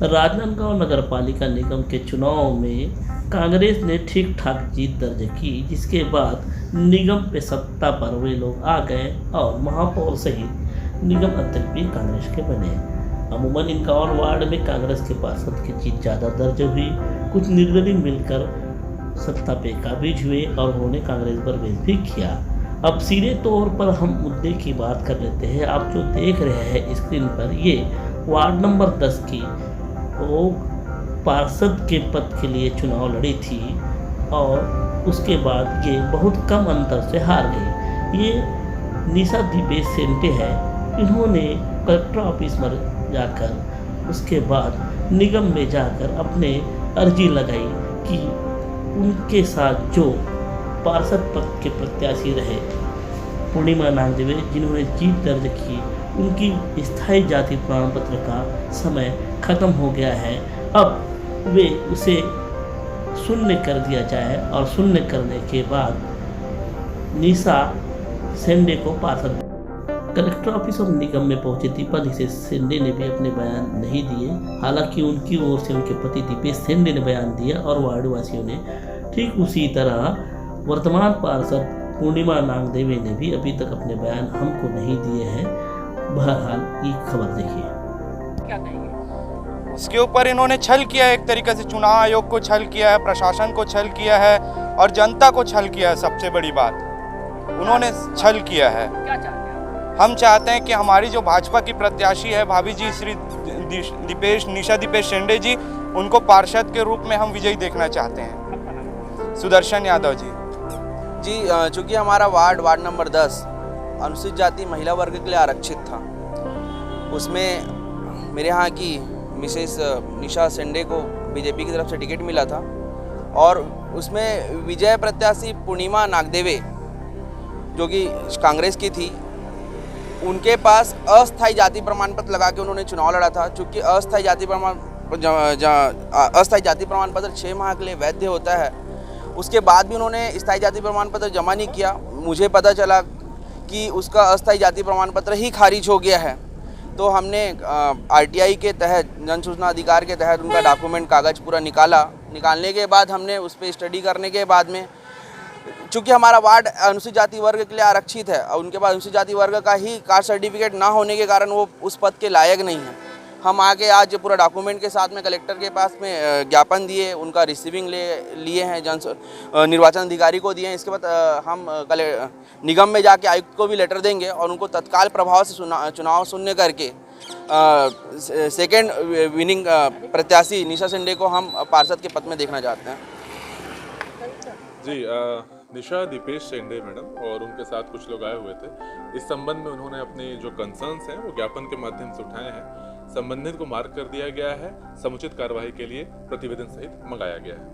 राजनांदगांव नगरपालिका निगम के चुनाव में कांग्रेस ने ठीक ठाक जीत दर्ज की, जिसके बाद निगम पे सत्ता पर वे लोग आ गए और महापौर सहित निगम अध्यक्ष भी कांग्रेस के बने। अमूमन इन वार्ड में कांग्रेस के पार्षद की जीत ज़्यादा दर्ज हुई। कुछ निर्दलीय मिलकर सत्ता पे काबिज हुए और उन्होंने कांग्रेस पर विरोध भी किया। अब सीधे तौर पर हम मुद्दे की बात कर लेते हैं। आप जो देख रहे हैं स्क्रीन पर, ये वार्ड नंबर 10 की वो पार्षद के पद के लिए चुनाव लड़ी थी और उसके बाद ये बहुत कम अंतर से हार गई। ये निशा दीपेश सेंटे है। इन्होंने कलेक्टर ऑफिस में जाकर उसके बाद निगम में जाकर अपने अर्जी लगाई कि उनके साथ जो पार्षद पद के प्रत्याशी रहे पूर्णिमा नागदेवे, जिन्होंने जीत दर्ज की, उनकी स्थायी जाति प्रमाण पत्र का समय खत्म हो गया है। अब वे उसे शून्य कर दिया जाए और शून्य करने के बाद निशा सेंडे को पार्षद। कलेक्टर ऑफिस और निगम में पहुंचे दीपा दीपेश सेंडे ने भी अपने बयान नहीं दिए। हालांकि उनकी ओर से उनके पति दीपेश सेंडे ने बयान दिया और वार्डवासियों ने ठीक उसी तरह वर्तमान पार्षद पूर्णिमा नागदेवी ने भी अभी तक अपने बयान हमको नहीं दिए हैं। बहरहाल ये खबर देखिए। क्या कहेंगे? इसके ऊपर इन्होंने छल किया है, एक तरीके से चुनाव आयोग को छल किया है, प्रशासन को छल किया है और जनता को छल किया है। सबसे बड़ी बात उन्होंने छल किया है। क्या चाहते हैं? हम चाहते हैं कि हमारी जो भाजपा की प्रत्याशी है भाभी जी श्री निशा दीपेश सेंडे जी, उनको पार्षद के रूप में हम विजयी देखना चाहते हैं। सुदर्शन यादव जी। जी, चूँकि हमारा वार्ड नंबर 10 अनुसूचित जाति महिला वर्ग के लिए आरक्षित था, उसमें मेरे यहाँ की मिसेस निशा सेंडे को बीजेपी की तरफ से टिकट मिला था और उसमें विजय प्रत्याशी पूर्णिमा नागदेवे जो कि कांग्रेस की थी, उनके पास अस्थायी जाति प्रमाण पत्र लगा के उन्होंने चुनाव लड़ा था। चूँकि अस्थायी जाति प्रमाण पत्र 6 माह के लिए वैध होता है, उसके बाद भी उन्होंने स्थायी जाति प्रमाण पत्र जमा नहीं किया। मुझे पता चला कि उसका अस्थायी जाति प्रमाण पत्र ही खारिज हो गया है, तो हमने आरटीआई के तहत, जन सूचना अधिकार के तहत उनका डॉक्यूमेंट कागज़ पूरा निकालने के बाद हमने उस पर स्टडी करने के बाद में, चूँकि हमारा वार्ड अनुसूचित जाति वर्ग के लिए आरक्षित है और उनके पास अनुसूचित जाति वर्ग का ही कास्ट सर्टिफिकेट ना होने के कारण वो उस पद के लायक नहीं है। हम आके आज पूरा डॉक्यूमेंट के साथ में कलेक्टर के पास में ज्ञापन दिए, उनका रिसीविंग लिए हैं, निर्वाचन अधिकारी को दिए हैं। इसके बाद हम निगम में जाके आयुक्त को भी लेटर देंगे और उनको तत्काल प्रभाव से चुनाव शून्य करके सेकेंड विनिंग प्रत्याशी निशा सेंडे को हम पार्षद के पद में देखना चाहते हैं। जी, निशा दीपेश सेंडे मैडम और उनके साथ कुछ लोग आए हुए थे। इस संबंध में उन्होंने अपने जो कंसर्न्स हैं वो ज्ञापन के माध्यम से उठाए हैं। संबंधित को मार्क कर दिया गया है, समुचित कार्रवाई के लिए प्रतिवेदन सहित मंगाया गया है।